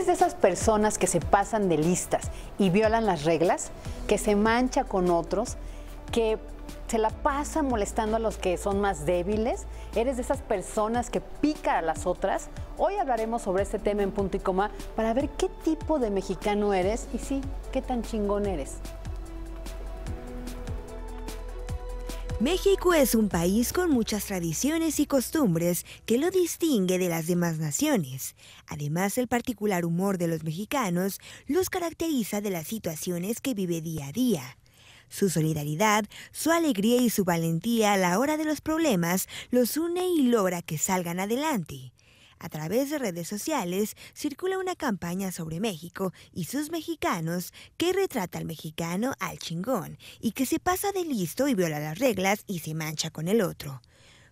de esas personas que se pasan de listas y violan las reglas, que se mancha con otros, que se la pasa molestando a los que son más débiles? ¿Eres de esas personas que pica a las otras? Hoy hablaremos sobre este tema en Punto y Coma para ver qué tipo de mexicano eres y sí, qué tan chingón eres. México es un país con muchas tradiciones y costumbres que lo distingue de las demás naciones. Además, el particular humor de los mexicanos los caracteriza de las situaciones que vive día a día. Su solidaridad, su alegría y su valentía a la hora de los problemas los une y logra que salgan adelante. A través de redes sociales circula una campaña sobre México y sus mexicanos que retrata al mexicano al chingón y que se pasa de listo y viola las reglas y se mancha con el otro.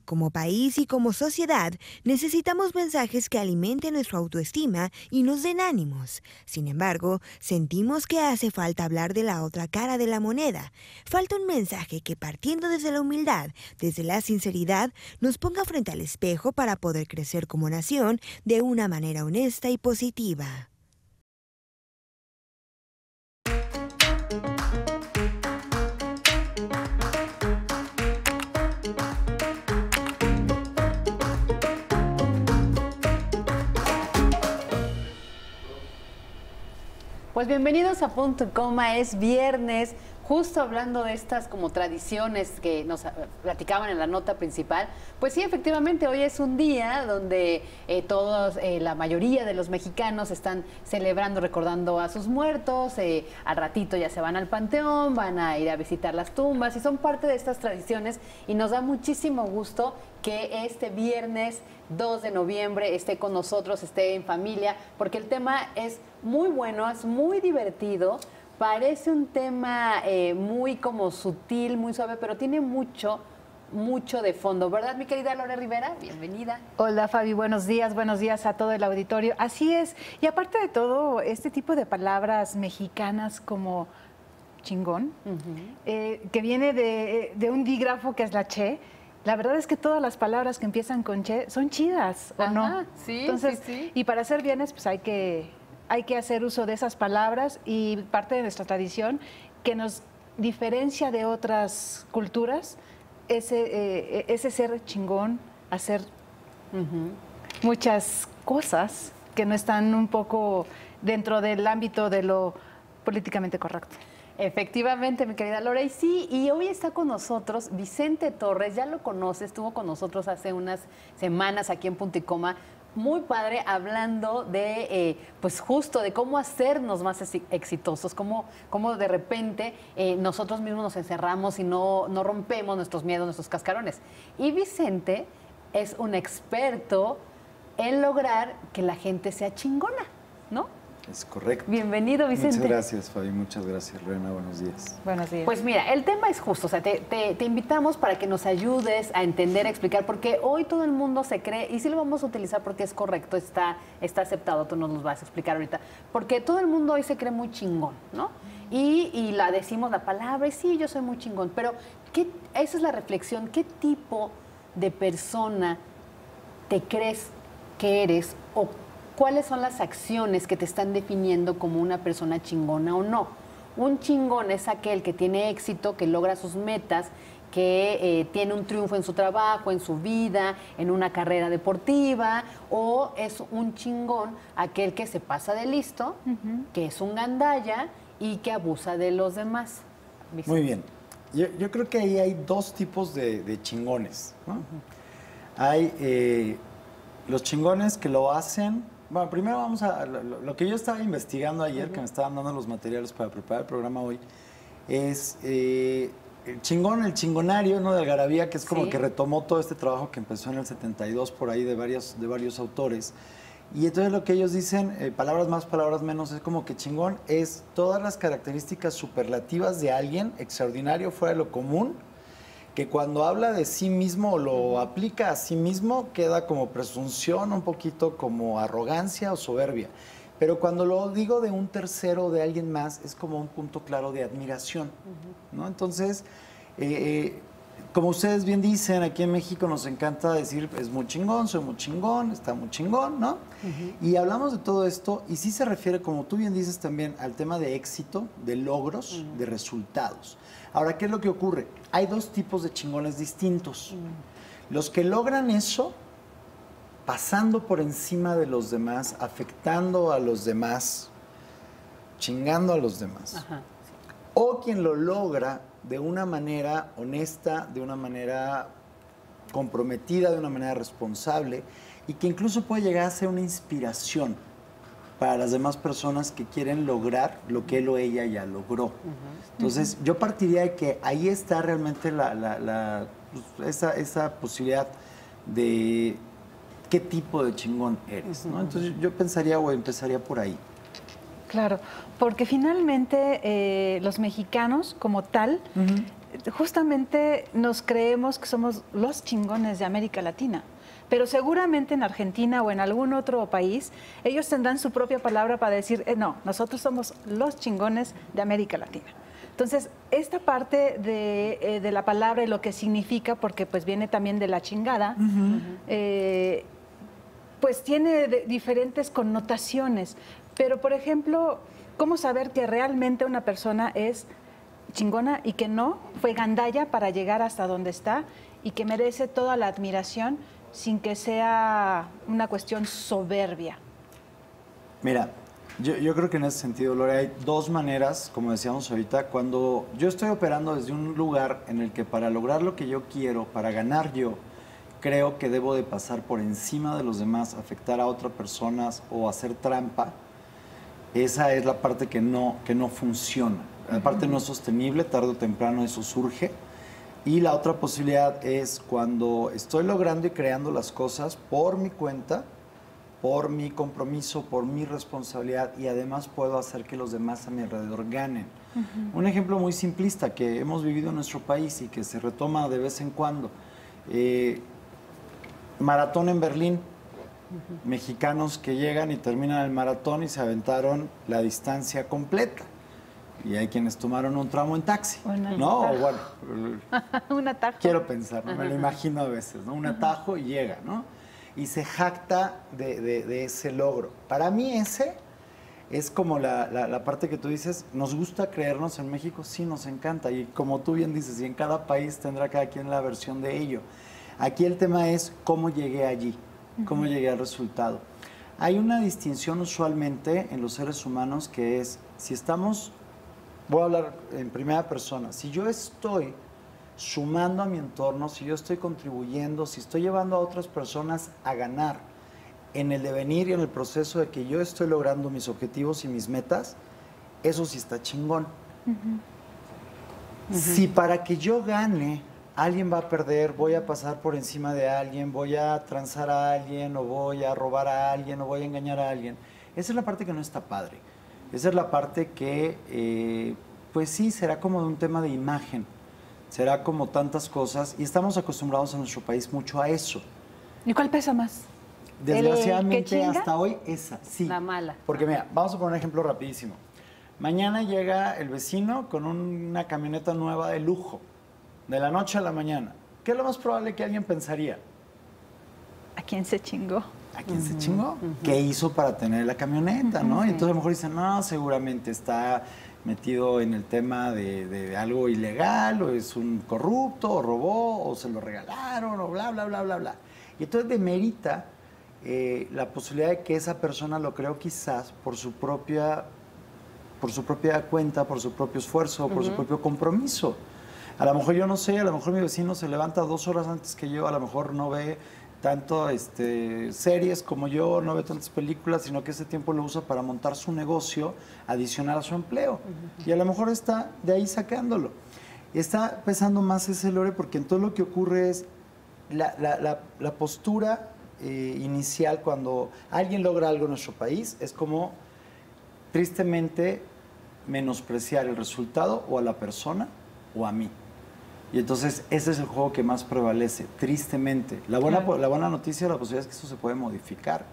Como país y como sociedad, necesitamos mensajes que alimenten nuestra autoestima y nos den ánimos. Sin embargo, sentimos que hace falta hablar de la otra cara de la moneda. Falta un mensaje que, partiendo desde la humildad, desde la sinceridad, nos ponga frente al espejo para poder crecer como nación de una manera honesta y positiva. Pues bienvenidos a Punto y Coma, es viernes, justo hablando de estas como tradiciones que nos platicaban en la nota principal. Pues sí, efectivamente, hoy es un día donde la mayoría de los mexicanos están celebrando, recordando a sus muertos, al ratito ya se van al panteón, van a ir a visitar las tumbas y son parte de estas tradiciones y nos da muchísimo gusto que este viernes 2 de noviembre esté con nosotros, esté en familia, porque el tema es muy bueno, es muy divertido, parece un tema muy como sutil, muy suave, pero tiene mucho de fondo, ¿verdad, mi querida Lore Rivera? Bienvenida. Hola, Fabi, buenos días a todo el auditorio. Así es, y aparte de todo, este tipo de palabras mexicanas como chingón, que viene de un dígrafo que es la che. La verdad es que todas las palabras que empiezan con che son chidas, ¿o no? Sí, entonces, sí. Y para ser viernes, pues hay que hacer uso de esas palabras y parte de nuestra tradición que nos diferencia de otras culturas, ese ser chingón, hacer muchas cosas que no están un poco dentro del ámbito de lo políticamente correcto. Efectivamente, mi querida Lore, y sí, y hoy está con nosotros Vicente Torres, ya lo conoces, estuvo con nosotros hace unas semanas aquí en Punto y Coma, muy padre, hablando de, pues justo, de cómo hacernos más exitosos, cómo de repente nosotros mismos nos encerramos y no rompemos nuestros miedos, nuestros cascarones. Y Vicente es un experto en lograr que la gente sea chingona, ¿no? Es correcto. Bienvenido, Vicente. Muchas gracias, Fabi. Muchas gracias, Lorena. Buenos días. Buenos días. Pues mira, el tema es justo, o sea, te invitamos para que nos ayudes a entender, a explicar, porque hoy todo el mundo se cree, y sí lo vamos a utilizar porque es correcto, está aceptado, tú nos lo vas a explicar ahorita, porque todo el mundo hoy se cree muy chingón, ¿no? Y la decimos la palabra, y sí, yo soy muy chingón, pero esa es la reflexión, ¿qué tipo de persona te crees que eres o cuáles son las acciones que te están definiendo como una persona chingona o no? Un chingón es aquel que tiene éxito, que logra sus metas, que tiene un triunfo en su trabajo, en su vida, en una carrera deportiva, o es un chingón aquel que se pasa de listo, que es un gandalla y que abusa de los demás. Muy bien. Yo creo que ahí hay dos tipos de chingones, ¿no? Hay los chingones que lo hacen. Bueno, primero vamos a lo que yo estaba investigando ayer, que me estaban dando los materiales para preparar el programa hoy, es el chingón, el chingonario, ¿no? De Algarabía, que es como que retomó todo este trabajo que empezó en el 72 por ahí de varios autores. Y entonces lo que ellos dicen, palabras más, palabras menos, es como que chingón es todas las características superlativas de alguien extraordinario, fuera de lo común, que cuando habla de sí mismo o lo aplica a sí mismo, queda como presunción, un poquito como arrogancia o soberbia. Pero cuando lo digo de un tercero o de alguien más, es como un punto claro de admiración, ¿no? Entonces, como ustedes bien dicen, aquí en México nos encanta decir, es muy chingón, soy muy chingón, está muy chingón, ¿no? Y hablamos de todo esto y sí se refiere, como tú bien dices también, al tema de éxito, de logros, de resultados. Ahora, ¿qué es lo que ocurre? Hay dos tipos de chingones distintos. Los que logran eso pasando por encima de los demás, afectando a los demás, chingando a los demás. Ajá. O quien lo logra de una manera honesta, de una manera comprometida, de una manera responsable, y que incluso puede llegar a ser una inspiración para las demás personas que quieren lograr lo que él o ella ya logró. Entonces, yo partiría de que ahí está realmente esa posibilidad de qué tipo de chingón eres, ¿no? Entonces, yo pensaría o empezaría por ahí. Claro, porque finalmente los mexicanos como tal, justamente nos creemos que somos los chingones de América Latina. Pero seguramente en Argentina o en algún otro país, ellos tendrán su propia palabra para decir, no, nosotros somos los chingones de América Latina. Entonces, esta parte de la palabra y lo que significa, porque pues viene también de la chingada, pues tiene diferentes connotaciones. Pero, por ejemplo, ¿cómo saber que realmente una persona es chingona y que no fue gandalla para llegar hasta donde está y que merece toda la admiración sin que sea una cuestión soberbia? Mira, yo creo que en ese sentido, Lore, hay dos maneras, como decíamos ahorita, cuando yo estoy operando desde un lugar en el que para lograr lo que yo quiero, para ganar yo, creo que debo de pasar por encima de los demás, afectar a otras personas o hacer trampa. Esa es la parte que no funciona. La parte no es sostenible, tarde o temprano eso surge. Y la otra posibilidad es cuando estoy logrando y creando las cosas por mi cuenta, por mi compromiso, por mi responsabilidad, y además puedo hacer que los demás a mi alrededor ganen. Un ejemplo muy simplista que hemos vivido en nuestro país y que se retoma de vez en cuando. Maratón en Berlín. Mexicanos que llegan y terminan el maratón y se aventaron la distancia completa. Y hay quienes tomaron un tramo en taxi, ¿no? O bueno, un atajo. Quiero pensar, ¿no? Me lo imagino a veces, ¿no? Un atajo y llega, ¿no? Y se jacta de ese logro. Para mí ese es como la parte que tú dices, nos gusta creernos en México, sí, nos encanta. Y como tú bien dices, y en cada país tendrá cada quien la versión de ello. Aquí el tema es cómo llegué allí. ¿Cómo llegué al resultado? Hay una distinción usualmente en los seres humanos que es, si estamos, voy a hablar en primera persona, si yo estoy sumando a mi entorno, si yo estoy contribuyendo, si estoy llevando a otras personas a ganar en el devenir y en el proceso de que yo estoy logrando mis objetivos y mis metas, eso sí está chingón. Si para que yo gane alguien va a perder, voy a pasar por encima de alguien, voy a transar a alguien, o voy a robar a alguien, o voy a engañar a alguien. Esa es la parte que no está padre. Esa es la parte que, pues sí, será como de un tema de imagen. Será como tantas cosas. Y estamos acostumbrados en nuestro país mucho a eso. ¿Y cuál pesa más? Desgraciadamente, hasta hoy, esa, sí. La mala. Porque mira, vamos a poner un ejemplo rapidísimo. Mañana llega el vecino con una camioneta nueva de lujo. De la noche a la mañana. ¿Qué es lo más probable que alguien pensaría? ¿A quién se chingó? ¿A quién se chingó? ¿Qué hizo para tener la camioneta, no? Y entonces a lo mejor dicen, no, seguramente está metido en el tema de algo ilegal, o es un corrupto, o robó, o se lo regalaron, o bla, bla, bla, bla, bla. Y entonces demerita la posibilidad de que esa persona lo creó quizás por su propia cuenta, por su propio esfuerzo, por su propio compromiso. A lo mejor yo no sé, a lo mejor mi vecino se levanta 2 horas antes que yo, a lo mejor no ve tanto series como yo, no ve tantas películas, sino que ese tiempo lo usa para montar su negocio adicional a su empleo. Y a lo mejor está de ahí sacándolo. Está pesando más ese lore porque entonces lo que ocurre es la postura inicial cuando alguien logra algo en nuestro país, es como tristemente menospreciar el resultado o a la persona o a mí. Y entonces ese es el juego que más prevalece, tristemente. La buena noticia, la posibilidad es que eso se puede modificar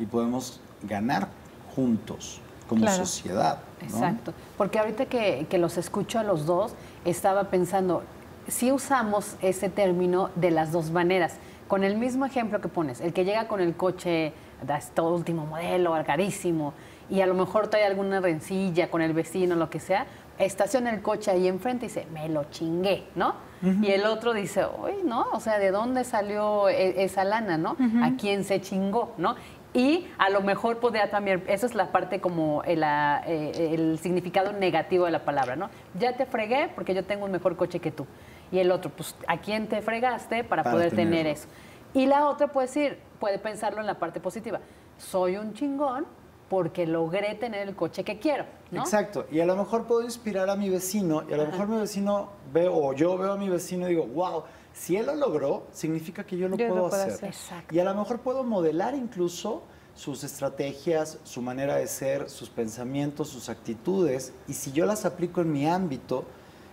y podemos ganar juntos como sociedad, ¿no? Exacto, porque ahorita que los escucho a los dos, estaba pensando, sí usamos ese término de las dos maneras. Con el mismo ejemplo que pones, el que llega con el coche de todo último modelo, carísimo, y a lo mejor trae alguna rencilla con el vecino, lo que sea, estaciona el coche ahí enfrente y dice, me lo chingué, ¿no? Y el otro dice, uy, ¿no? O sea, ¿de dónde salió esa lana, no? ¿A quién se chingó, no? Y a lo mejor podría también, esa es la parte como el significado negativo de la palabra, ¿no? Ya te fregué porque yo tengo un mejor coche que tú. Y el otro, pues, ¿a quién te fregaste para poder tener eso? Y la otra puede pensarlo en la parte positiva. Soy un chingón porque logré tener el coche que quiero, ¿no? Exacto. Y a lo mejor puedo inspirar a mi vecino, y a lo mejor mi vecino o yo veo a mi vecino y digo, wow, si él lo logró, significa que yo lo puedo hacer. Exacto. Y a lo mejor puedo modelar incluso sus estrategias, su manera de ser, sus pensamientos, sus actitudes, y si yo las aplico en mi ámbito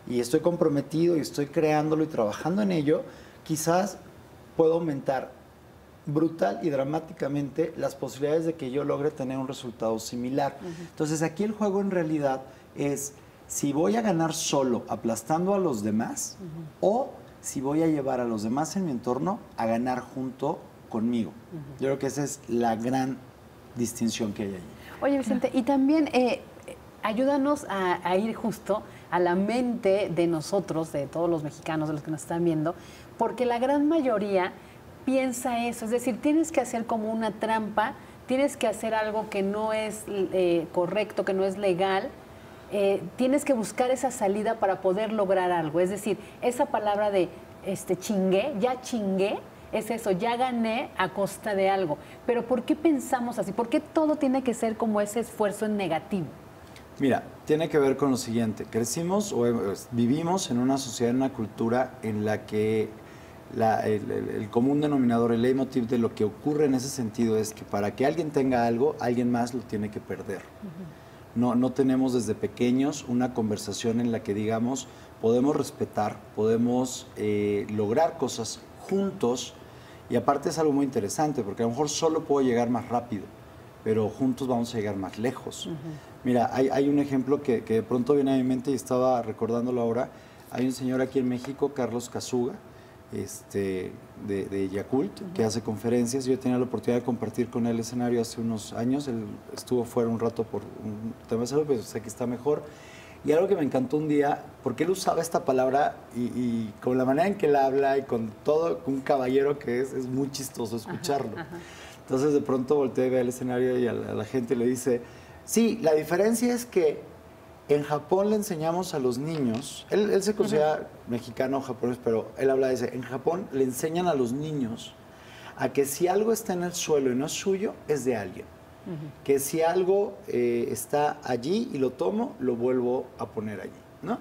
y estoy comprometido y estoy creándolo y trabajando en ello, quizás puedo aumentar brutal y dramáticamente las posibilidades de que yo logre tener un resultado similar. Entonces aquí el juego en realidad es si voy a ganar solo aplastando a los demás o si voy a llevar a los demás en mi entorno a ganar junto conmigo. Yo creo que esa es la gran distinción que hay allí. Oye, Vicente, y también ayúdanos a ir justo a la mente de nosotros, de todos los mexicanos, de los que nos están viendo, porque la gran mayoría piensa eso, es decir, tienes que hacer como una trampa, tienes que hacer algo que no es correcto, que no es legal, tienes que buscar esa salida para poder lograr algo, es decir, esa palabra de chingué, ya chingué, es eso, ya gané a costa de algo, pero ¿por qué pensamos así? ¿Por qué todo tiene que ser como ese esfuerzo en negativo? Mira, tiene que ver con lo siguiente, crecimos o vivimos en una sociedad, en una cultura en la que el común denominador, el leitmotiv de lo que ocurre en ese sentido es que para que alguien tenga algo, alguien más lo tiene que perder. No tenemos desde pequeños una conversación en la que digamos, podemos respetar, podemos lograr cosas juntos, y aparte es algo muy interesante, porque a lo mejor solo puedo llegar más rápido, pero juntos vamos a llegar más lejos. Mira, hay un ejemplo que de pronto viene a mi mente y estaba recordándolo ahora. Hay un señor aquí en México, Carlos Casuga, de Yakult, que hace conferencias. Yo tenía la oportunidad de compartir con él el escenario hace unos años. Él estuvo fuera un rato por un tema de salud, pero sé que está mejor. Y algo que me encantó un día, porque él usaba esta palabra y con la manera en que él habla y con todo, un caballero que es muy chistoso escucharlo. Entonces de pronto volteé a ver el escenario y a la gente le dice, sí, la diferencia es que en Japón le enseñamos a los niños, él se considera mexicano o japonés, pero él habla de ese, en Japón le enseñan a los niños a que si algo está en el suelo y no es suyo, es de alguien. Que si algo está allí y lo tomo, lo vuelvo a poner allí, ¿no?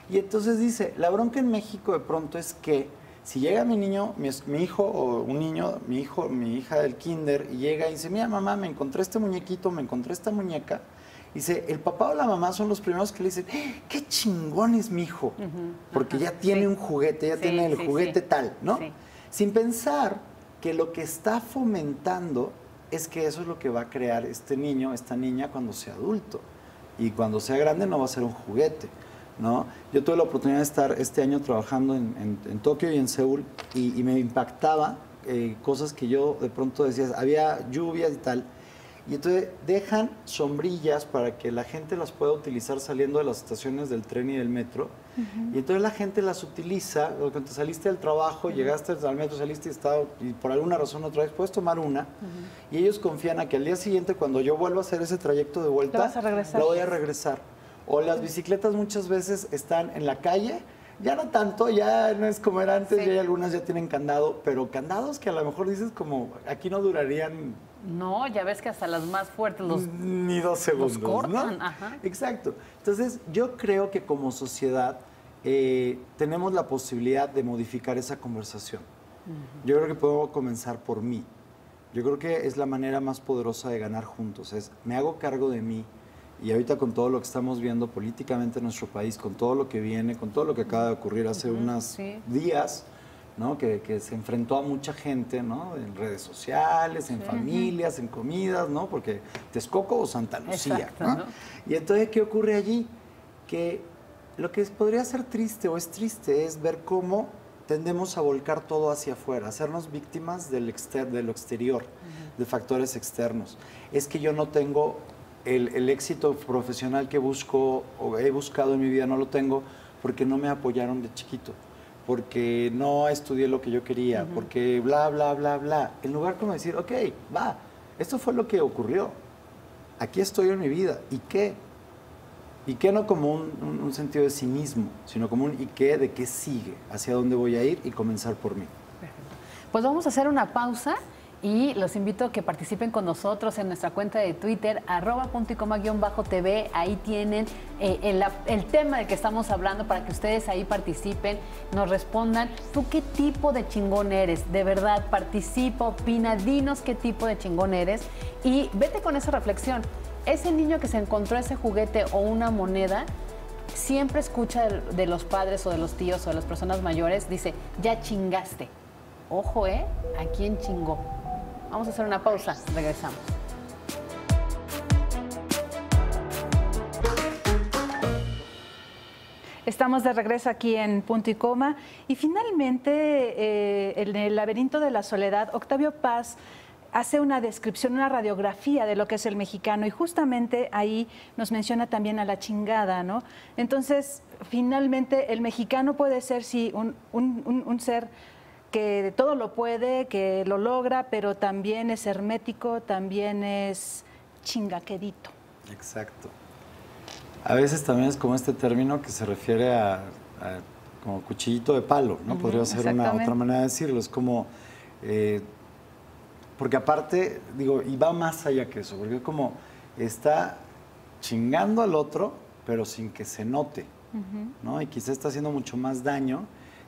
Y entonces dice, la bronca en México de pronto es que si llega mi niño, mi hijo o un niño, mi hija del kinder, y llega y dice, mira mamá, me encontré este muñequito, me encontré esta muñeca, dice, el papá o la mamá son los primeros que le dicen, qué chingón es mi hijo, porque ya tiene un juguete, ya tiene el juguete tal, ¿no? Sí. Sin pensar que lo que está fomentando es que eso es lo que va a crear este niño, esta niña cuando sea adulto. Y cuando sea grande no va a ser un juguete, ¿no? Yo tuve la oportunidad de estar este año trabajando en Tokio y en Seúl y me impactaba cosas que yo de pronto decía, había lluvias y tal, y entonces dejan sombrillas para que la gente las pueda utilizar saliendo de las estaciones del tren y del metro, y entonces la gente las utiliza, cuando te saliste del trabajo, llegaste al metro, saliste y por alguna razón otra vez puedes tomar una, y ellos confían a que al día siguiente, cuando yo vuelva a hacer ese trayecto de vuelta, lo voy a regresar. O las bicicletas muchas veces están en la calle, ya no tanto, ya no es como era antes, ya hay algunas ya tienen candado, pero candados que a lo mejor dices como, aquí no durarían... No, ya ves que hasta las más fuertes ni 2 segundos, los cortan, ¿no? Ajá. Exacto. Entonces, yo creo que como sociedad tenemos la posibilidad de modificar esa conversación. Yo creo que puedo comenzar por mí. Yo creo que es la manera más poderosa de ganar juntos. Es, me hago cargo de mí. Y ahorita con todo lo que estamos viendo políticamente en nuestro país, con todo lo que viene, con todo lo que acaba de ocurrir hace unos días, ¿no? Que se enfrentó a mucha gente, ¿no? En redes sociales, en familias, en comidas, ¿no? Porque Texcoco o Santa Lucía, exacto, ¿no? ¿no? Y entonces, ¿qué ocurre allí? Que Lo que podría ser triste o es triste es ver cómo tendemos a volcar todo hacia afuera, hacernos víctimas de lo exterior, de factores externos. Es que yo no tengo el éxito profesional que busco o he buscado en mi vida, no lo tengo porque no me apoyaron de chiquito, porque no estudié lo que yo quería, porque bla, bla, bla, bla. En lugar como decir, ok, va, esto fue lo que ocurrió. Aquí estoy en mi vida. ¿Y qué? ¿Y qué no como un sentido de cinismo, sino como un ¿y qué? De qué sigue, hacia dónde voy a ir y comenzar por mí. Perfecto. Pues vamos a hacer una pausa y los invito a que participen con nosotros en nuestra cuenta de Twitter, @puntoycoma_tv. Ahí tienen el tema del que estamos hablando para que ustedes ahí participen, nos respondan. ¿Tú qué tipo de chingón eres? De verdad, participa, opina, dinos qué tipo de chingón eres y vete con esa reflexión. Ese niño que se encontró ese juguete o una moneda, siempre escucha de los padres o de los tíos o de las personas mayores, dice, ya chingaste. Ojo, ¿a quién chingó? Vamos a hacer una pausa, regresamos. Estamos de regreso aquí en Punto y Coma y finalmente en el laberinto de la soledad, Octavio Paz hace una descripción, una radiografía de lo que es el mexicano y justamente ahí nos menciona también a la chingada, ¿no? Entonces, finalmente el mexicano puede ser, sí, un ser que todo lo puede, que lo logra, pero también es hermético, también es chingaquedito. Exacto. A veces también es como este término que se refiere a como cuchillito de palo, ¿no? Podría ser una otra manera de decirlo. Es como... porque aparte, digo, y va más allá que eso, porque es como está chingando al otro, pero sin que se note, ¿no? Y quizá está haciendo mucho más daño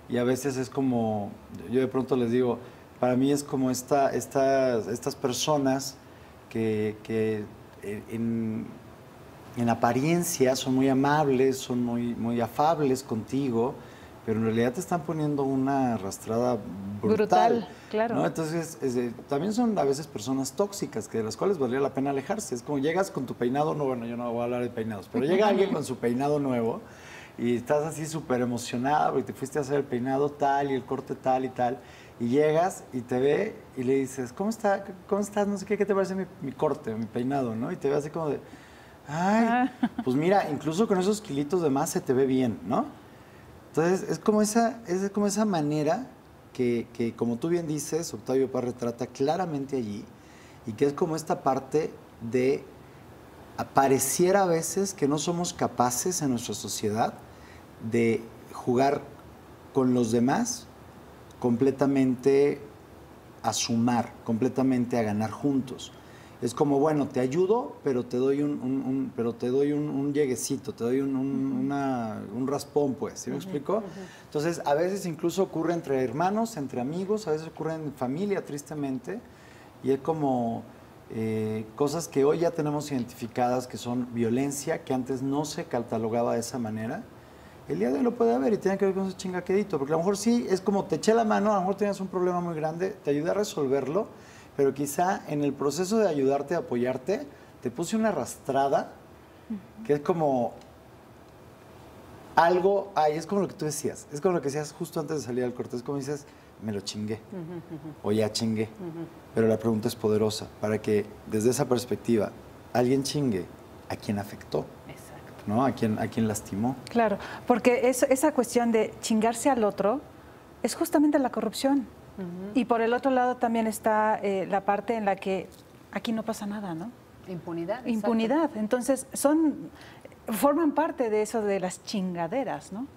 y a veces es como, yo de pronto les digo, para mí es como estas personas que en apariencia son muy amables, son muy afables contigo, pero en realidad te están poniendo una arrastrada brutal, claro. ¿no? Entonces, también son a veces personas tóxicas, de las cuales valdría la pena alejarse. Es como llegas con tu peinado nuevo, bueno, yo no voy a hablar de peinados, pero llega alguien con su peinado nuevo y estás así súper emocionada porque te fuiste a hacer el peinado tal y el corte tal y tal, y llegas y te ve y le dices, ¿cómo estás? No sé qué te parece mi corte, mi peinado, ¿no? Y te ve así como de, ay, pues mira, incluso con esos kilitos de más se te ve bien, ¿no? Entonces, es como esa manera que, como tú bien dices, Octavio Paz retrata claramente allí, y que es como esta parte de, pareciera a veces que no somos capaces en nuestra sociedad de jugar con los demás completamente a sumar, completamente a ganar juntos. Es como, bueno, te ayudo, pero te doy un lleguecito, te doy un raspón, pues, ¿sí me explico? Entonces, a veces incluso ocurre entre hermanos, entre amigos, a veces ocurre en familia, tristemente, y es como cosas que hoy ya tenemos identificadas que son violencia, que antes no se catalogaba de esa manera. El día de hoy lo puede haber y tiene que ver con ese chingaquedito, porque a lo mejor sí, es como te eché la mano, a lo mejor tenías un problema muy grande, te ayudé a resolverlo, pero quizá en el proceso de ayudarte, apoyarte, te puse una arrastrada, que es como algo, es como lo que tú decías, es como lo que decías justo antes de salir al corte, es como dices, me lo chingué, o ya chingué, pero la pregunta es poderosa, para que desde esa perspectiva alguien chingue a quien afectó, ¿no? A quien lastimó. Claro, porque esa cuestión de chingarse al otro es justamente la corrupción. Y por el otro lado también está la parte en la que aquí no pasa nada, ¿no? Impunidad. Impunidad. Exacto. Entonces, forman parte de eso de las chingaderas, ¿no?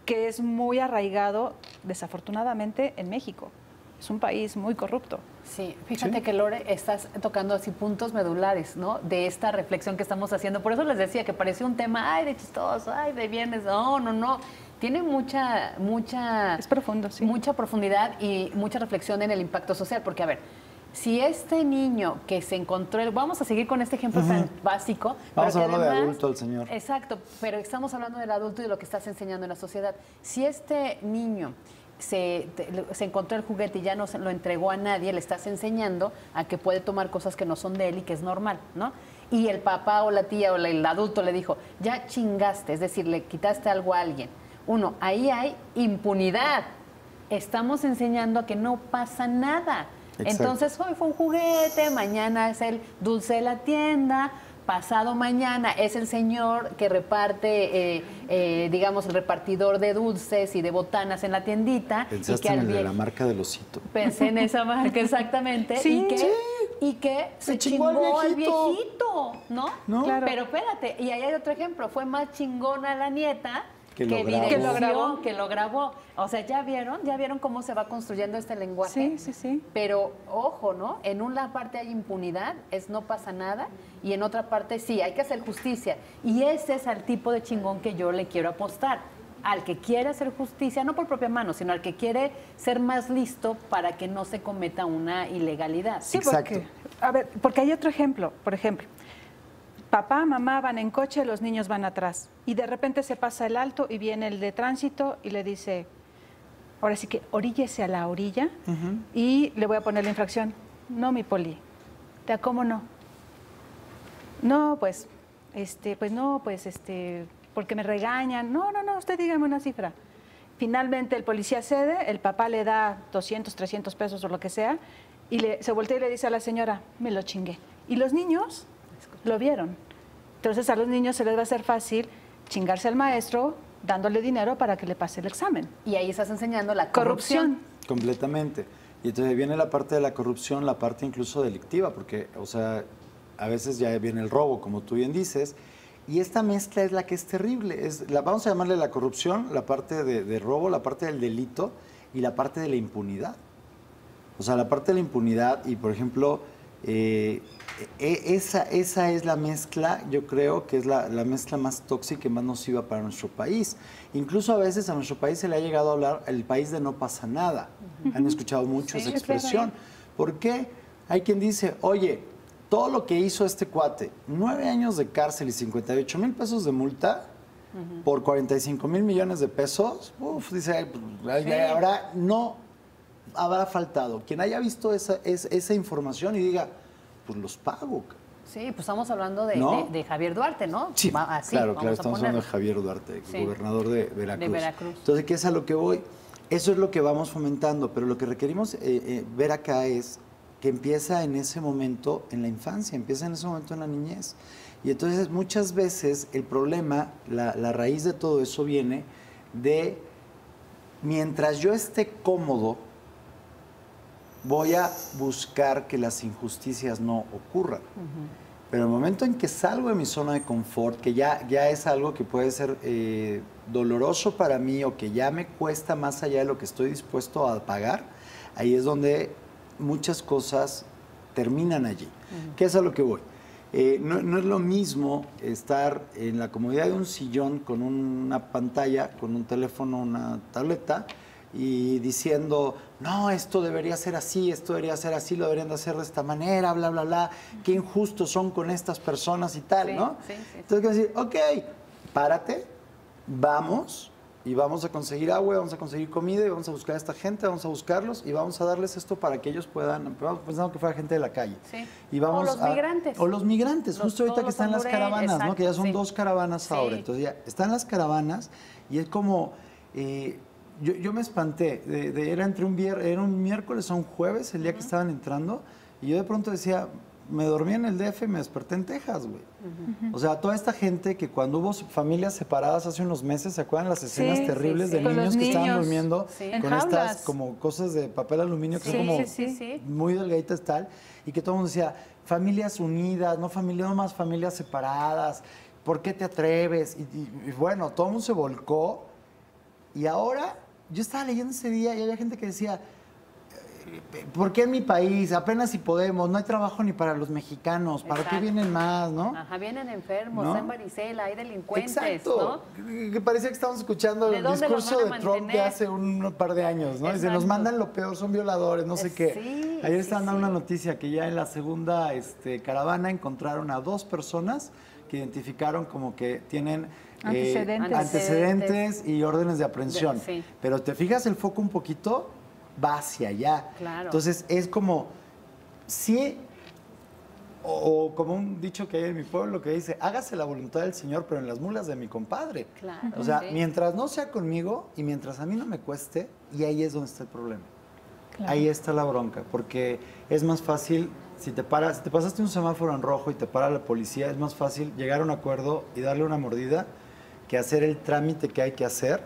Que es muy arraigado, desafortunadamente, en México. Es un país muy corrupto. Sí, fíjate que Lore, estás tocando así puntos medulares, ¿no? De esta reflexión que estamos haciendo. Por eso les decía que parecía un tema, ay, de chistoso, ay, de viernes. No. Tiene mucha... Es profundo, sí. Mucha profundidad y mucha reflexión en el impacto social. Porque, a ver, si este niño que se encontró... Vamos a seguir con este ejemplo tan básico. Vamos a hablar de adulto al señor. Exacto, pero estamos hablando del adulto y de lo que estás enseñando en la sociedad. Si este niño se encontró el juguete y ya no se lo entregó a nadie, le estás enseñando a que puede tomar cosas que no son de él y que es normal, ¿no? y el papá o la tía o el adulto le dijo, ya chingaste, es decir, le quitaste algo a alguien. Uno, ahí hay impunidad. Estamos enseñando a que no pasa nada. Exacto. Entonces, hoy fue un juguete, mañana es el dulce de la tienda, pasado mañana es el señor que reparte, digamos, el repartidor de dulces y de botanas en la tiendita. Pensaste y que en el de la marca del osito. Pensé en esa marca, exactamente. Sí, y que se chingó al viejito, ¿no? ¿No? Claro. Pero espérate, y ahí hay otro ejemplo. Fue más chingona la nieta Que lo grabó. evidenció, que lo grabó. O sea, ¿ya vieron cómo se va construyendo este lenguaje? Sí. Pero, ojo, ¿no? En una parte hay impunidad, no pasa nada, y en otra parte sí, hay que hacer justicia. Y ese es el tipo de chingón que yo le quiero apostar. Al que quiere hacer justicia, no por propia mano, sino al que quiere ser más listo para que no se cometa una ilegalidad. Sí, Exacto. porque hay otro ejemplo. Por ejemplo, papá, mamá van en coche, los niños van atrás. Y de repente se pasa el alto y viene el de tránsito y le dice, ahora sí que oríllese a la orilla y le voy a poner la infracción. No, mi poli. ¿Cómo no? No, porque me regañan. No, usted dígame una cifra. Finalmente el policía cede, el papá le da 200, 300 pesos o lo que sea, y se voltea y le dice a la señora, me lo chingué. Y los niños lo vieron. Entonces a los niños se les va a hacer fácil chingarse al maestro dándole dinero para que le pase el examen. Y ahí estás enseñando la corrupción. Completamente. Y entonces viene la parte de la corrupción, la parte incluso delictiva, porque, o sea, a veces ya viene el robo, como tú bien dices, y esta mezcla es la que es terrible. Vamos a llamarle la corrupción, la parte de robo, la parte del delito y la parte de la impunidad. O sea, la parte de la impunidad y, por ejemplo, esa es la mezcla, yo creo que es la mezcla más tóxica y más nociva para nuestro país. Incluso a veces a nuestro país se le ha llegado a hablar el país de no pasa nada. Han escuchado mucho esa expresión. ¿Por qué? Hay quien dice, oye, todo lo que hizo este cuate, 9 años de cárcel y 58 mil pesos de multa por 45 mil millones de pesos, dice, no habrá faltado quien haya visto esa información y diga, pues los pago. Sí, pues estamos hablando de Javier Duarte, ¿no? Sí, Así, claro, estamos hablando de Javier Duarte, gobernador de Veracruz. Entonces, ¿qué es a lo que voy? Eso es lo que vamos fomentando, pero lo que requerimos ver acá es que empieza en ese momento, en la infancia, empieza en ese momento en la niñez. Y entonces muchas veces el problema, la raíz de todo eso viene de, mientras yo esté cómodo, voy a buscar que las injusticias no ocurran. Pero el momento en que salgo de mi zona de confort, que ya es algo que puede ser doloroso para mí o que ya me cuesta más allá de lo que estoy dispuesto a pagar, ahí es donde muchas cosas terminan allí. ¿Qué es a lo que voy? No es lo mismo estar en la comodidad de un sillón con una pantalla, con un teléfono, una tableta, y diciendo, no, esto debería ser así, esto debería ser así, lo deberían de hacer de esta manera, bla, bla, bla, qué injustos son con estas personas y tal, ¿no? Sí. Entonces, decir, ok, párate, vamos, y vamos a conseguir agua, vamos a conseguir comida, y vamos a buscar a esta gente, vamos a buscarlos, y vamos a darles esto para que ellos puedan, pensando que fuera gente de la calle. Sí. Y vamos o los migrantes. O los migrantes, justo ahorita que están las caravanas, exacto, ¿no? Que ya son 2 caravanas ahora. Entonces ya están las caravanas, y es como... Yo me espanté, era un miércoles o un jueves el día que estaban entrando, y yo de pronto decía, me dormí en el DF y me desperté en Texas, güey. O sea, toda esta gente que cuando hubo familias separadas hace unos meses, ¿se acuerdan las escenas terribles de niños que estaban durmiendo con estas como cosas de papel aluminio que son como muy delgaditas tal, y que todo el mundo decía, familias unidas, no más familias separadas, ¿por qué te atreves? Y bueno, todo el mundo se volcó, y ahora... Yo estaba leyendo ese día y había gente que decía, ¿por qué en mi país? Apenas si podemos, no hay trabajo ni para los mexicanos, ¿para qué vienen más, no? Ajá, vienen enfermos, ¿no? Está en varicela, hay delincuentes, exacto, ¿no? Que parecía que estábamos escuchando el discurso de Trump de hace un par de años, ¿no? Dice, nos mandan lo peor, son violadores, no sé qué. Sí, Ayer estaban dando una noticia que ya en la segunda caravana encontraron a 2 personas que identificaron como que tienen... antecedentes y órdenes de aprehensión. Pero te fijas, el foco un poquito va hacia allá. Claro. Entonces es como, sí, O como un dicho que hay en mi pueblo que dice, hágase la voluntad del Señor, pero en las mulas de mi compadre. Claro, O sea, sí. mientras no sea conmigo y mientras a mí no me cueste, y ahí es donde está el problema. Claro. Ahí está la bronca, porque es más fácil, si te pasaste un semáforo en rojo y te para la policía, es más fácil llegar a un acuerdo y darle una mordida que hacer el trámite que hay que hacer.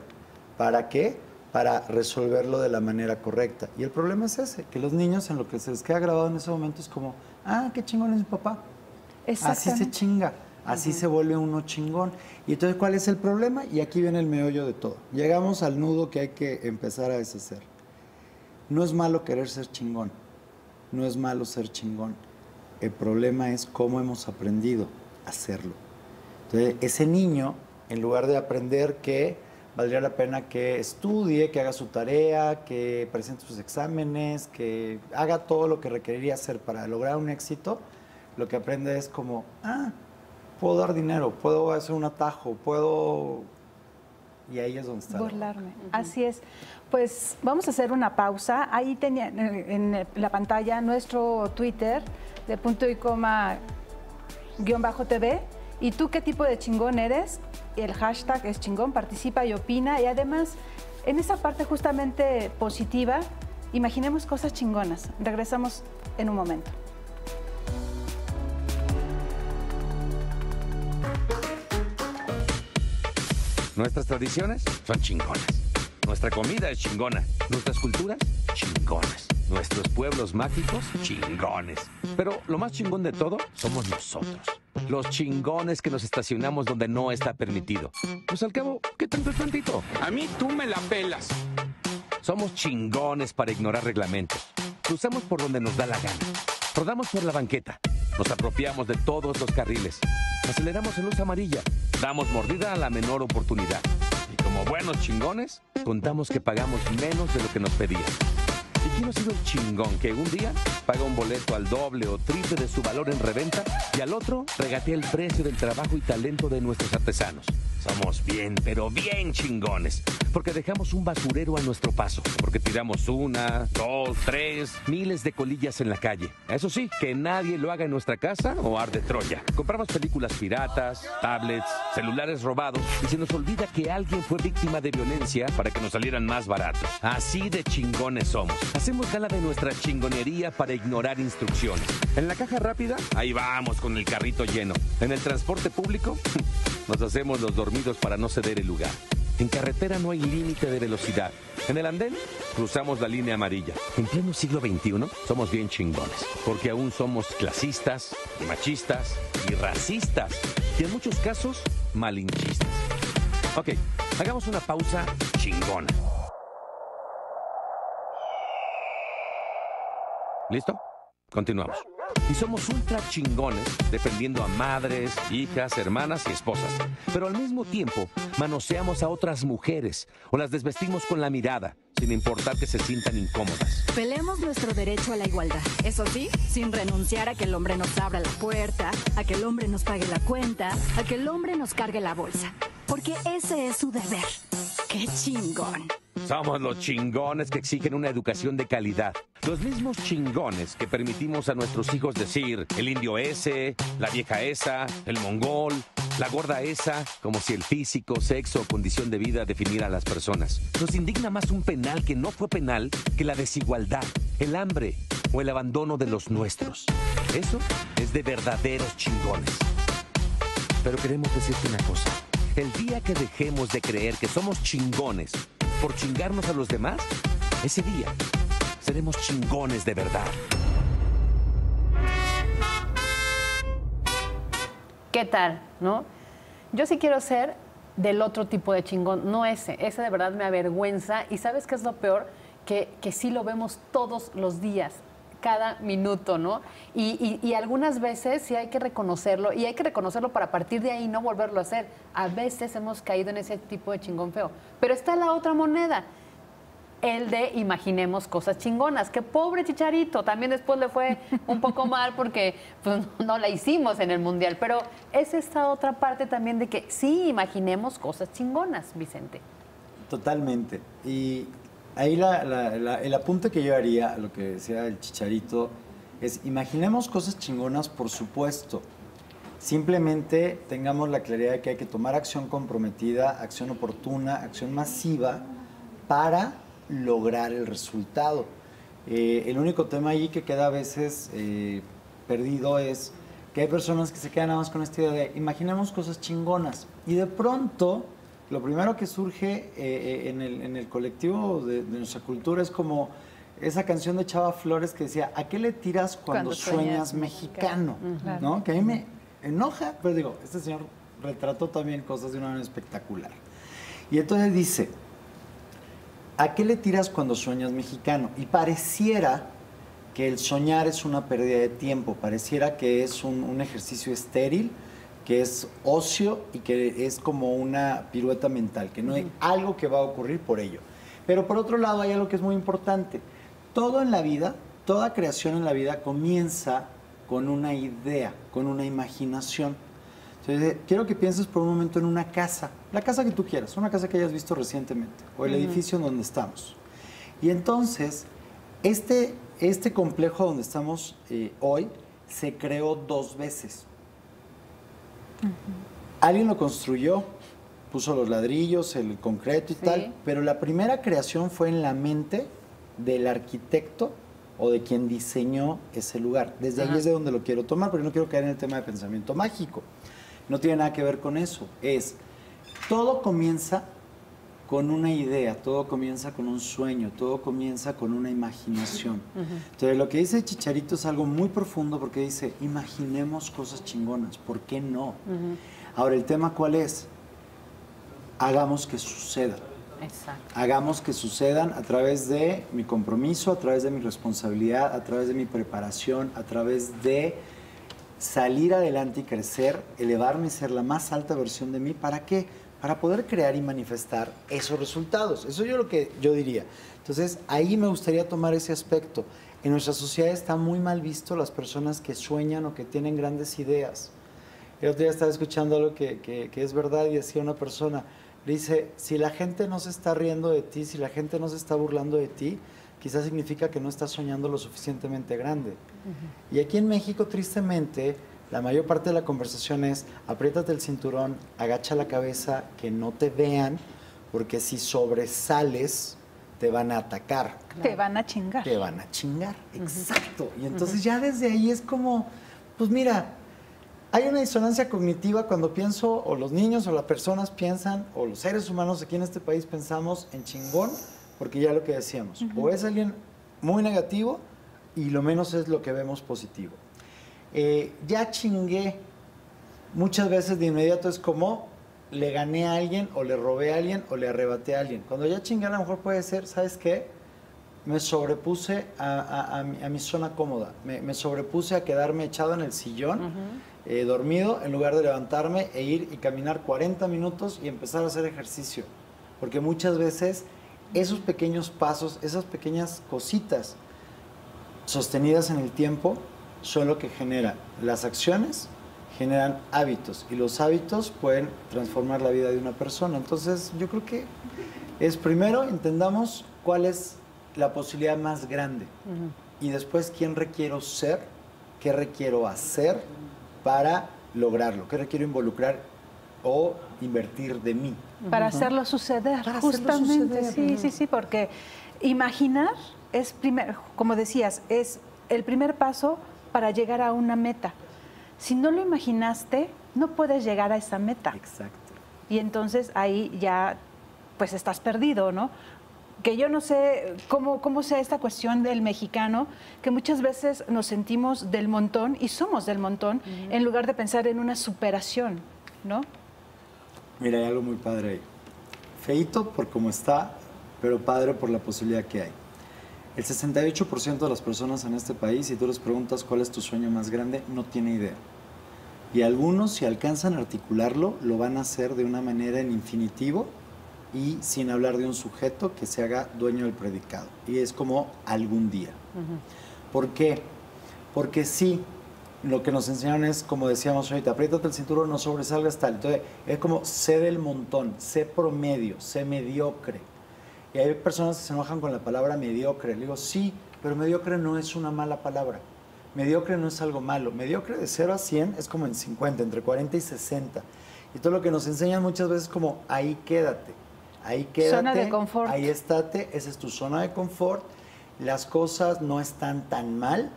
¿Para qué? Para resolverlo de la manera correcta. Y el problema es ese, que los niños en lo que se les queda grabado en ese momento es como, ah, qué chingón es mi papá. Así se chinga, así se vuelve uno chingón. Y entonces, ¿cuál es el problema? Y aquí viene el meollo de todo. Llegamos al nudo que hay que empezar a deshacer. No es malo querer ser chingón, no es malo ser chingón. El problema es cómo hemos aprendido a hacerlo. Entonces, ese niño, en lugar de aprender que valdría la pena que estudie, que haga su tarea, que presente sus exámenes, que haga todo lo que requeriría hacer para lograr un éxito, lo que aprende es como, puedo dar dinero, puedo hacer un atajo, puedo... Y ahí es donde está. Burlarme. Así es. Pues vamos a hacer una pausa. Ahí tenía en la pantalla nuestro Twitter de punto y coma _TV. ¿Y tú qué tipo de chingón eres? El hashtag es chingón, participa y opina. Y además, en esa parte justamente positiva, imaginemos cosas chingonas. Regresamos en un momento. Nuestras tradiciones son chingonas. Nuestra comida es chingona. Nuestras culturas, chingonas. Nuestros pueblos mágicos, chingones. Pero lo más chingón de todo somos nosotros. Los chingones que nos estacionamos donde no está permitido. Pues al cabo, ¿qué tanto es tantito? A mí tú me la pelas. Somos chingones para ignorar reglamentos. Cruzamos por donde nos da la gana. Rodamos por la banqueta. Nos apropiamos de todos los carriles. Aceleramos en luz amarilla. Damos mordida a la menor oportunidad. Y como buenos chingones, contamos que pagamos menos de lo que nos pedían. ¿Y quién ha sido el chingón que un día paga un boleto al doble o triple de su valor en reventa y al otro regatea el precio del trabajo y talento de nuestros artesanos? Somos bien, pero bien chingones, porque dejamos un basurero a nuestro paso, porque tiramos 1, 2, 3, miles de colillas en la calle. Eso sí, que nadie lo haga en nuestra casa o arde Troya. Compramos películas piratas, tablets, celulares robados y se nos olvida que alguien fue víctima de violencia para que nos salieran más baratos. Así de chingones somos. Hacemos gala de nuestra chingonería para ignorar instrucciones. En la caja rápida, ahí vamos con el carrito lleno. En el transporte público, nos hacemos los dormidos para no ceder el lugar. En carretera no hay límite de velocidad. En el andén, cruzamos la línea amarilla. En pleno siglo XXI, somos bien chingones. Porque aún somos clasistas, y machistas, y racistas. Y en muchos casos, malinchistas. Ok, hagamos una pausa chingona. ¿Listo? Continuamos. Y somos ultra chingones defendiendo a madres, hijas, hermanas y esposas. Pero al mismo tiempo manoseamos a otras mujeres o las desvestimos con la mirada, sin importar que se sientan incómodas. Peleemos nuestro derecho a la igualdad. Eso sí, sin renunciar a que el hombre nos abra la puerta, a que el hombre nos pague la cuenta, a que el hombre nos cargue la bolsa. Porque ese es su deber. ¡Qué chingón! Somos los chingones que exigen una educación de calidad. Los mismos chingones que permitimos a nuestros hijos decir el indio ese, la vieja esa, el mongol, la gorda esa, como si el físico, sexo o condición de vida definiera a las personas. Nos indigna más un penal que no fue penal que la desigualdad, el hambre o el abandono de los nuestros. Eso es de verdaderos chingones. Pero queremos decirte una cosa. El día que dejemos de creer que somos chingones por chingarnos a los demás, ese día seremos chingones de verdad. ¿Qué tal, no? Yo sí quiero ser del otro tipo de chingón, no ese. Ese de verdad me avergüenza. Y ¿sabes qué es lo peor? Que sí lo vemos todos los días, cada minuto, ¿no? Y algunas veces sí hay que reconocerlo, y hay que reconocerlo para partir de ahí no volverlo a hacer. A veces hemos caído en ese tipo de chingón feo. Pero está la otra moneda, el de imaginemos cosas chingonas. Que pobre Chicharito, también después le fue un poco mal porque pues, no la hicimos en el Mundial. Pero es esta otra parte también de que sí imaginemos cosas chingonas, Vicente. Totalmente. Y ahí el apunte que yo haría a lo que decía el Chicharito Es, imaginemos cosas chingonas, por supuesto. Simplemente tengamos la claridad de que hay que tomar acción comprometida, acción oportuna, acción masiva para lograr el resultado. El único tema ahí que queda a veces perdido es que hay personas que se quedan nada más con esta idea de imaginemos cosas chingonas. Y de pronto, lo primero que surge en el colectivo de nuestra cultura es como esa canción de Chava Flores que decía, ¿a qué le tiras cuando sueñas mexicano? ¿No? Que a mí me enoja, pero digo, este señor retrató también cosas de una manera espectacular. Y entonces dice, ¿a qué le tiras cuando sueñas mexicano? Y pareciera que el soñar es una pérdida de tiempo, pareciera que es un ejercicio estéril, que es ocio y que es como una pirueta mental, que no hay algo que va a ocurrir por ello. Pero por otro lado hay algo que es muy importante. Todo en la vida, toda creación en la vida comienza con una idea, con una imaginación. Entonces, quiero que pienses por un momento en una casa, la casa que tú quieras, una casa que hayas visto recientemente, o el edificio en donde estamos. Y entonces, este complejo donde estamos hoy se creó 2 veces. Alguien lo construyó, puso los ladrillos, el concreto y tal, pero la primera creación fue en la mente del arquitecto o de quien diseñó ese lugar. Desde ahí es de donde lo quiero tomar, pero no quiero caer en el tema de pensamiento mágico. No tiene nada que ver con eso. Todo comienza con una idea, todo comienza con un sueño, todo comienza con una imaginación. Entonces, lo que dice Chicharito es algo muy profundo porque dice, imaginemos cosas chingonas, ¿por qué no? Ahora, ¿el tema cuál es? Hagamos que suceda. Exacto. Hagamos que sucedan a través de mi compromiso, a través de mi responsabilidad, a través de mi preparación, a través de salir adelante y crecer, elevarme y ser la más alta versión de mí. ¿Para qué? Para poder crear y manifestar esos resultados. Eso es lo que yo diría. Entonces, ahí me gustaría tomar ese aspecto. En nuestra sociedad está muy mal visto las personas que sueñan o que tienen grandes ideas. El otro día estaba escuchando algo que es verdad y decía una persona, dice, si la gente no se está riendo de ti, si la gente no se está burlando de ti, quizás significa que no estás soñando lo suficientemente grande. Y aquí en México, tristemente, la mayor parte de la conversación es, apriétate el cinturón, agacha la cabeza, que no te vean, porque si sobresales, te van a atacar. Claro. Te van a chingar. Te van a chingar, exacto. Y entonces ya desde ahí es como, pues mira, hay una disonancia cognitiva cuando pienso, o los niños o las personas piensan, o los seres humanos aquí en este país pensamos en chingón, porque ya lo que decíamos, o es alguien muy negativo y lo menos es lo que vemos positivo. Ya chingué, muchas veces de inmediato es como le gané a alguien, o le robé a alguien, o le arrebaté a alguien. Cuando ya chingué a lo mejor puede ser, ¿sabes qué? Me sobrepuse a mi zona cómoda, me sobrepuse a quedarme echado en el sillón, dormido, en lugar de levantarme e ir y caminar 40 minutos y empezar a hacer ejercicio. Porque muchas veces esos pequeños pasos, esas pequeñas cositas sostenidas en el tiempo son lo que genera las acciones, generan hábitos y los hábitos pueden transformar la vida de una persona. Entonces yo creo que es primero entendamos cuál es la posibilidad más grande y después quién requiero ser, qué requiero hacer para lograrlo, qué requiero involucrar o invertir de mí. Para hacerlo suceder, Para justamente. hacerlo suceder. Sí, porque imaginar es, como decías, es el primer paso para llegar a una meta. Si no lo imaginaste, no puedes llegar a esa meta. Exacto. Y entonces ahí ya, pues estás perdido, ¿no? Que yo no sé cómo sea esta cuestión del mexicano, que muchas veces nos sentimos del montón y somos del montón, en lugar de pensar en una superación, ¿no? Mira, hay algo muy padre ahí. Feíto por cómo está, pero padre por la posibilidad que hay. El 68% de las personas en este país, si tú les preguntas cuál es tu sueño más grande, no tiene idea. Y algunos, si alcanzan a articularlo, lo van a hacer de una manera en infinitivo y sin hablar de un sujeto que se haga dueño del predicado. Y es como algún día. ¿Por qué? Porque sí, lo que nos enseñaron es, como decíamos ahorita, apriétate el cinturón, no sobresalgas tal. Entonces, es como sé del montón, sé promedio, sé mediocre. Y hay personas que se enojan con la palabra mediocre. Le digo, sí, pero mediocre no es una mala palabra. mediocre no es algo malo. Mediocre de 0 a 100 es como en 50, entre 40 y 60. Y todo lo que nos enseñan muchas veces es como, ahí quédate. Ahí quédate. Zona de confort. Ahí estate, esa es tu zona de confort. Las cosas no están tan mal.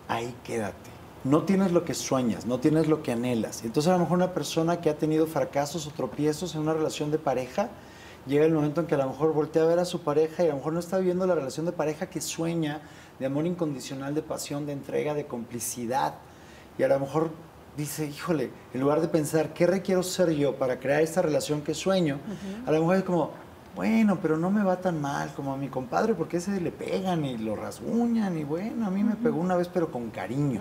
Ahí quédate. No tienes lo que sueñas, no tienes lo que anhelas. Entonces a lo mejor una persona que ha tenido fracasos o tropiezos en una relación de pareja, llega el momento en que a lo mejor voltea a ver a su pareja y a lo mejor no está viviendo la relación de pareja que sueña, de amor incondicional, de pasión, de entrega, de complicidad. Y a lo mejor dice, híjole, en lugar de pensar, ¿qué requiero ser yo para crear esta relación que sueño? A lo mejor es como, bueno, pero no me va tan mal como a mi compadre, porque ese le pegan y lo rasguñan, y bueno, a mí me pegó una vez, pero con cariño,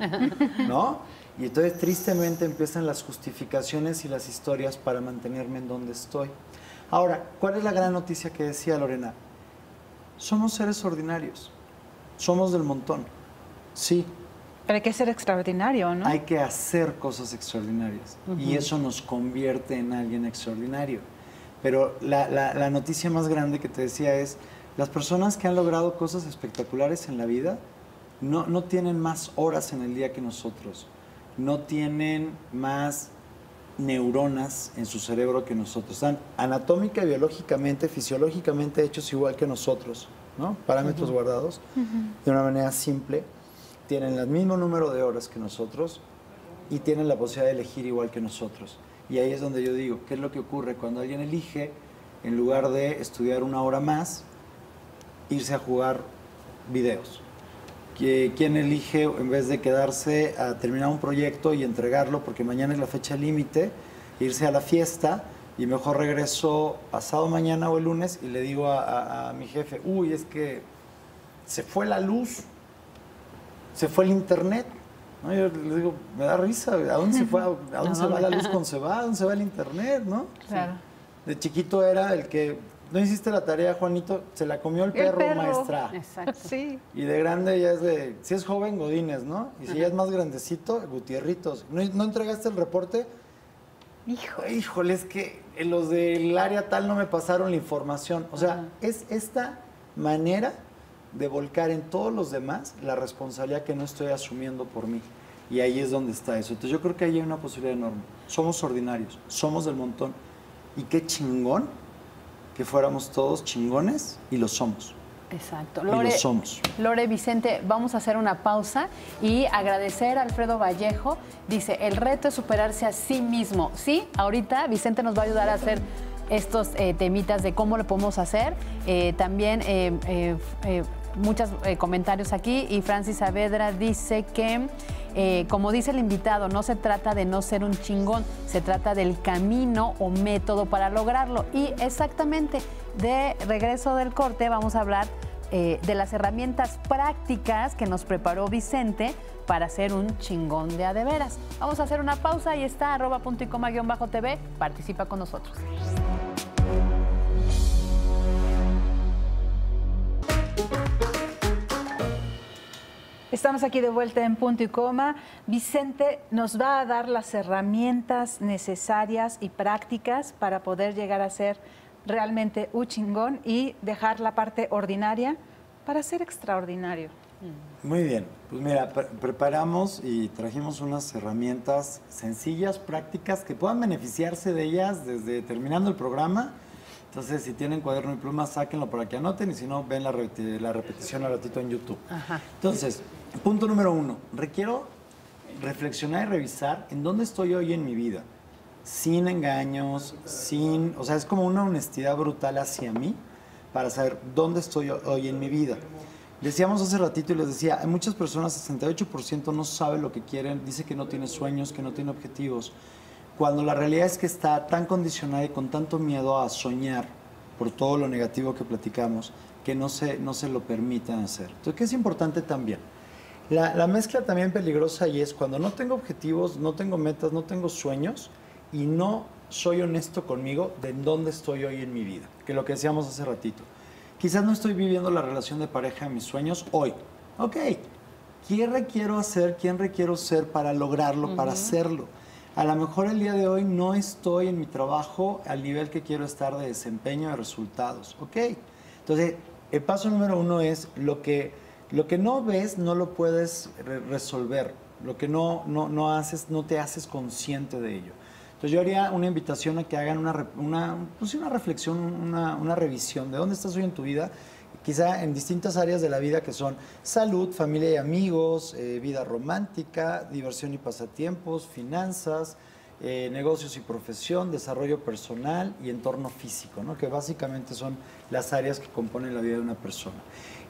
¿no? Y entonces tristemente empiezan las justificaciones y las historias para mantenerme en donde estoy. Ahora, ¿cuál es la gran noticia que decía Lorena? Somos seres ordinarios, somos del montón, sí. Pero hay que ser extraordinario, ¿no? Hay que hacer cosas extraordinarias y eso nos convierte en alguien extraordinario. Pero la noticia más grande que te decía es, las personas que han logrado cosas espectaculares en la vida no tienen más horas en el día que nosotros, no tienen más neuronas en su cerebro que nosotros. Están anatómica, biológicamente, fisiológicamente hechos igual que nosotros, ¿no? Parámetros guardados de una manera simple. Tienen el mismo número de horas que nosotros y tienen la posibilidad de elegir igual que nosotros. Y ahí es donde yo digo, ¿qué es lo que ocurre cuando alguien elige, en lugar de estudiar una hora más, irse a jugar videos? ¿Quién elige, en vez de quedarse a terminar un proyecto y entregarlo, porque mañana es la fecha límite, irse a la fiesta y mejor regreso pasado mañana o el lunes y le digo a mi jefe, uy, es que se fue la luz, se fue el internet? ¿No? Yo le digo, me da risa, ¿a dónde se fue? ¿A dónde se va la luz cuando se va? ¿A dónde se va el internet? ¿No? Claro. De chiquito era el que, no hiciste la tarea, Juanito, se la comió el perro, maestra. Exacto. Sí. Y de grande ya es de, si es joven, Godínez, ¿no? Y si ya es más grandecito, Gutierritos. ¿No entregaste el reporte? Híjole, es que los del área tal no me pasaron la información. O sea, es esta manera de volcar en todos los demás la responsabilidad que no estoy asumiendo por mí. Y ahí es donde está eso. Entonces yo creo que ahí hay una posibilidad enorme. Somos ordinarios, somos del montón. Y qué chingón que fuéramos todos chingones y lo somos. Exacto. Y lo somos. Lore, Vicente, vamos a hacer una pausa y agradecer a Alfredo Vallejo. Dice, el reto es superarse a sí mismo. Sí, ahorita Vicente nos va a ayudar a hacer estos temitas de cómo lo podemos hacer. También muchos comentarios aquí y Francis Saavedra dice que, como dice el invitado, no se trata de no ser un chingón, se trata del camino o método para lograrlo. Y exactamente, de regreso del corte vamos a hablar de las herramientas prácticas que nos preparó Vicente para ser un chingón de a de veras. Vamos a hacer una pausa y está @puntoycoma_tv. Participa con nosotros. Estamos aquí de vuelta en Punto y Coma. Vicente nos va a dar las herramientas necesarias y prácticas para poder llegar a ser realmente un chingón y dejar la parte ordinaria para ser extraordinario. Muy bien, pues mira, preparamos y trajimos unas herramientas sencillas, prácticas, que puedan beneficiarse de ellas desde terminando el programa. Entonces, si tienen cuaderno y pluma, sáquenlo para que anoten y si no, ven la repetición al ratito en YouTube. Ajá. Entonces, punto número 1, requiero reflexionar y revisar en dónde estoy hoy en mi vida, sin engaños, o sea, es como una honestidad brutal hacia mí para saber dónde estoy hoy en mi vida. Decíamos hace ratito y les decía, hay muchas personas, 68% no sabe lo que quieren, dice que no tiene sueños, que no tiene objetivos, cuando la realidad es que está tan condicionada y con tanto miedo a soñar por todo lo negativo que platicamos, que no se lo permiten hacer. Entonces, ¿qué es importante también? La mezcla también peligrosa y es cuando no tengo objetivos, no tengo metas, no tengo sueños y no soy honesto conmigo de dónde estoy hoy en mi vida, que es lo que decíamos hace ratito. Quizás no estoy viviendo la relación de pareja de mis sueños hoy. Ok, ¿qué requiero hacer? ¿Quién requiero ser para lograrlo, para hacerlo? A lo mejor el día de hoy no estoy en mi trabajo al nivel que quiero estar de desempeño, de resultados. Ok, entonces el paso número 1 es lo que Lo que no ves no lo puedes resolver. Lo que no haces, no te haces consciente de ello. Entonces yo haría una invitación a que hagan una reflexión, una revisión de dónde estás hoy en tu vida, quizá en distintas áreas de la vida que son salud, familia y amigos, vida romántica, diversión y pasatiempos, finanzas, negocios y profesión, desarrollo personal y entorno físico, ¿no? Que básicamente son las áreas que componen la vida de una persona.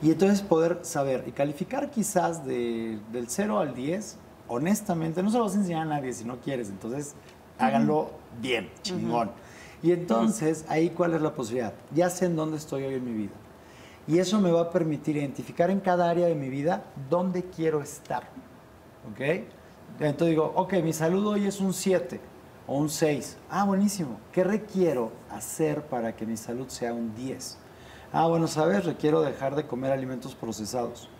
Y entonces poder saber y calificar quizás del 0 al 10, honestamente, no se lo vas a enseñar a nadie si no quieres, entonces háganlo bien, chingón. Y entonces, ahí cuál es la posibilidad. Ya sé en dónde estoy hoy en mi vida. Y eso me va a permitir identificar en cada área de mi vida dónde quiero estar. ¿Ok? Entonces digo, ok, mi salud hoy es un 7 o un 6. Ah, buenísimo. ¿Qué requiero hacer para que mi salud sea un 10? Ah, bueno, ¿sabes? Requiero dejar de comer alimentos procesados.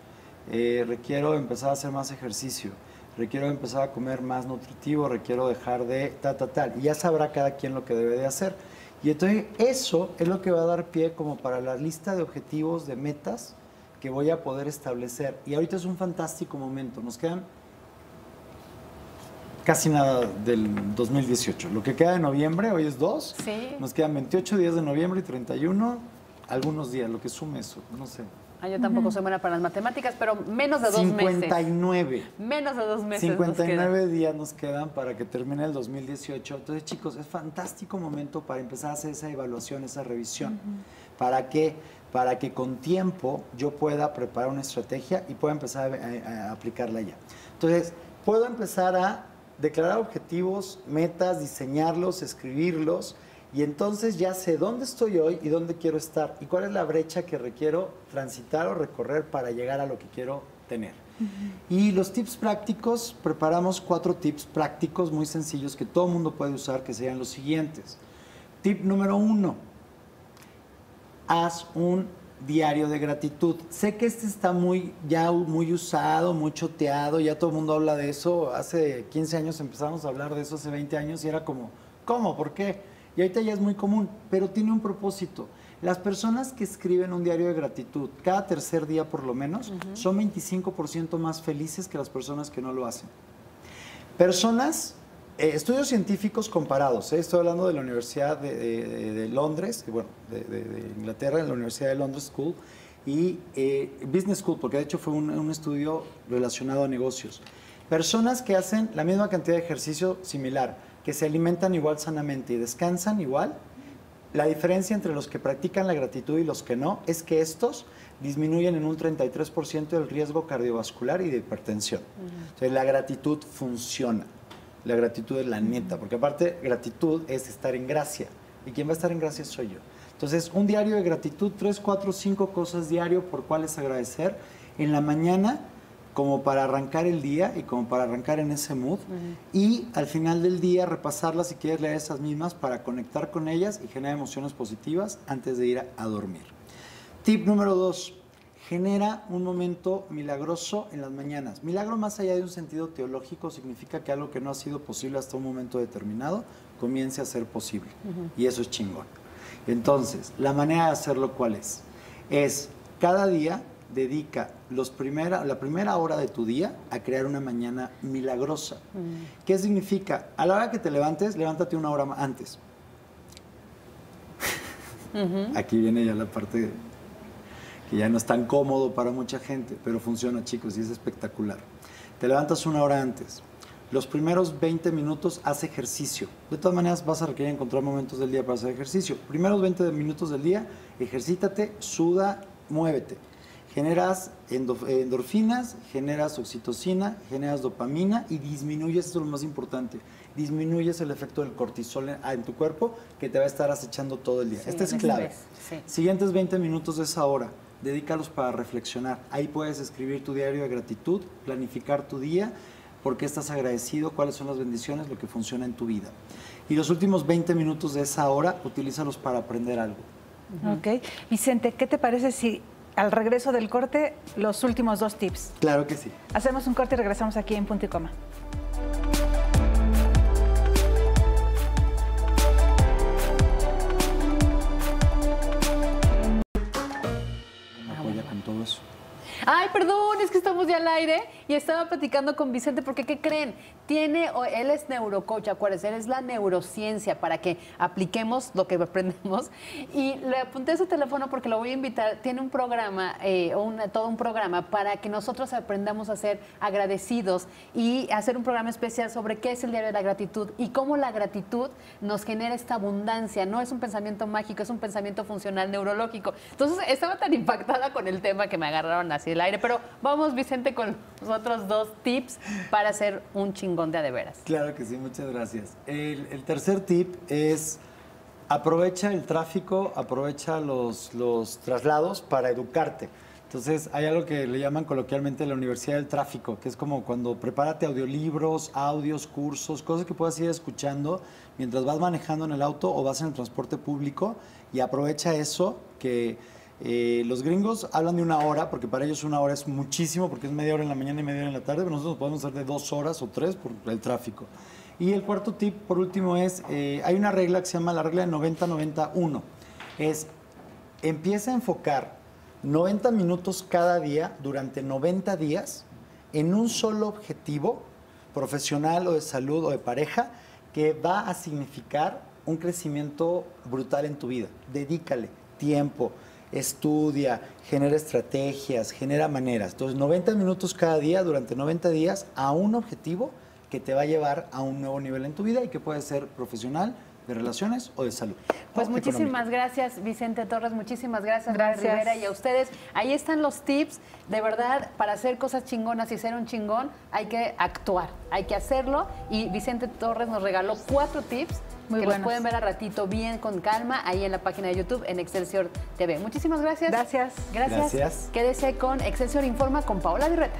Requiero empezar a hacer más ejercicio. Requiero empezar a comer más nutritivo. Requiero dejar de tal. Y ya sabrá cada quien lo que debe de hacer. Y entonces eso es lo que va a dar pie como para la lista de objetivos, de metas que voy a poder establecer. Y ahorita es un fantástico momento. Nos quedan casi nada del 2018. Lo que queda de noviembre, hoy es 2. Sí. Nos quedan 28 días de noviembre y 31, algunos días, lo que sume eso, no sé. Yo tampoco soy buena para las matemáticas, pero menos de 2 meses. 59. Menos de 2 meses 59 días nos quedan para que termine el 2018. Entonces, chicos, es fantástico momento para empezar a hacer esa evaluación, esa revisión. ¿Para qué? Para que con tiempo yo pueda preparar una estrategia y pueda empezar a aplicarla ya. Entonces, puedo empezar a declarar objetivos, metas, diseñarlos, escribirlos, y entonces ya sé dónde estoy hoy y dónde quiero estar y cuál es la brecha que requiero transitar o recorrer para llegar a lo que quiero tener. Y los tips prácticos, preparamos 4 tips prácticos muy sencillos que todo el mundo puede usar, que serían los siguientes. Tip número 1, haz un diario de gratitud. Sé que este está muy usado, muy choteado, ya todo el mundo habla de eso. Hace 15 años empezamos a hablar de eso, hace 20 años, y era como, ¿cómo? ¿Por qué? Y ahorita ya es muy común, pero tiene un propósito. Las personas que escriben un diario de gratitud cada tercer día por lo menos son 25% más felices que las personas que no lo hacen. Estudios científicos comparados, estoy hablando de la Universidad de Londres, de Inglaterra, en la Universidad de Londres School y Business School, porque de hecho fue un estudio relacionado a negocios. Personas que hacen la misma cantidad de ejercicio similar, que se alimentan igual sanamente y descansan igual, la diferencia entre los que practican la gratitud y los que no es que estos disminuyen en un 33% el riesgo cardiovascular y de hipertensión. Entonces la gratitud funciona. La gratitud es la neta, porque aparte gratitud es estar en gracia. Y quien va a estar en gracia soy yo. Entonces, un diario de gratitud, 3, 4, 5 cosas diario por cuales agradecer en la mañana, como para arrancar el día y como para arrancar en ese mood. Y al final del día repasarlas si quieres leer esas mismas para conectar con ellas y generar emociones positivas antes de ir a dormir. Tip número 2. Genera un momento milagroso en las mañanas. Milagro, más allá de un sentido teológico, significa que algo que no ha sido posible hasta un momento determinado comience a ser posible. Y eso es chingón. Entonces, la manera de hacerlo, ¿cuál es? Es cada día dedica la primera hora de tu día a crear una mañana milagrosa. ¿Qué significa? A la hora que te levantes, levántate una hora antes. Aquí viene ya la parte que ya no es tan cómodo para mucha gente, pero funciona, chicos, y es espectacular. Te levantas una hora antes. Los primeros 20 minutos haz ejercicio. De todas maneras vas a requerir encontrar momentos del día para hacer ejercicio. Primeros 20 minutos del día, ejercítate, suda, muévete. Generas endorfinas, generas oxitocina, generas dopamina y disminuyes, esto es lo más importante, disminuyes el efecto del cortisol en tu cuerpo que te va a estar acechando todo el día. Este es clave. Siguientes 20 minutos de esa hora, dedícalos para reflexionar. Ahí puedes escribir tu diario de gratitud, planificar tu día, por qué estás agradecido, cuáles son las bendiciones, lo que funciona en tu vida. Y los últimos 20 minutos de esa hora, utilízalos para aprender algo. Ok. Vicente, ¿qué te parece si al regreso del corte, los últimos 2 tips? Claro que sí. Hacemos un corte y regresamos aquí en Punto y Coma. Apoya con todo eso. Ay, perdón, es que estamos ya al aire y estaba platicando con Vicente porque, ¿qué creen? Él es neurocoach, acuérdense, él es la neurociencia para que apliquemos lo que aprendemos. Y le apunté su teléfono porque lo voy a invitar. Tiene un programa, todo un programa para que nosotros aprendamos a ser agradecidos y hacer un programa especial sobre qué es el Diario de la Gratitud y cómo la gratitud nos genera esta abundancia. No es un pensamiento mágico, es un pensamiento funcional neurológico. Entonces, estaba tan impactada con el tema que me agarraron así el aire. Pero vamos, Vicente, con los otros 2 tips para hacer un chingón de veras. Claro que sí, muchas gracias. El tercer tip es aprovecha el tráfico, aprovecha los traslados para educarte. Entonces, hay algo que le llaman coloquialmente la Universidad del Tráfico, que es como cuando prepárate audiolibros, audios, cursos, cosas que puedas ir escuchando mientras vas manejando en el auto o vas en el transporte público, y aprovecha eso que... los gringos hablan de 1 hora, porque para ellos 1 hora es muchísimo, porque es media hora en la mañana y media hora en la tarde, pero nosotros podemos hacer de 2 horas o 3 por el tráfico. Y el cuarto tip, por último, es, hay una regla que se llama la regla de 90-90-1. Es, empieza a enfocar 90 minutos cada día durante 90 días en un solo objetivo profesional o de salud o de pareja que va a significar un crecimiento brutal en tu vida. Dedícale tiempo, estudia, genera estrategias, genera maneras. Entonces, 90 minutos cada día durante 90 días a un objetivo que te va a llevar a un nuevo nivel en tu vida y que puede ser profesional, de relaciones o de salud. Pues muchísimas gracias, Vicente Torres, muchísimas gracias, Rivera, y a ustedes. Ahí están los tips, de verdad, para hacer cosas chingonas y ser un chingón hay que actuar, hay que hacerlo, y Vicente Torres nos regaló 4 tips que los pueden ver a ratito bien, con calma, ahí en la página de YouTube, en Excelsior TV. Muchísimas gracias. Gracias. Gracias. Quédese con Excelsior Informa con Paola Virreta.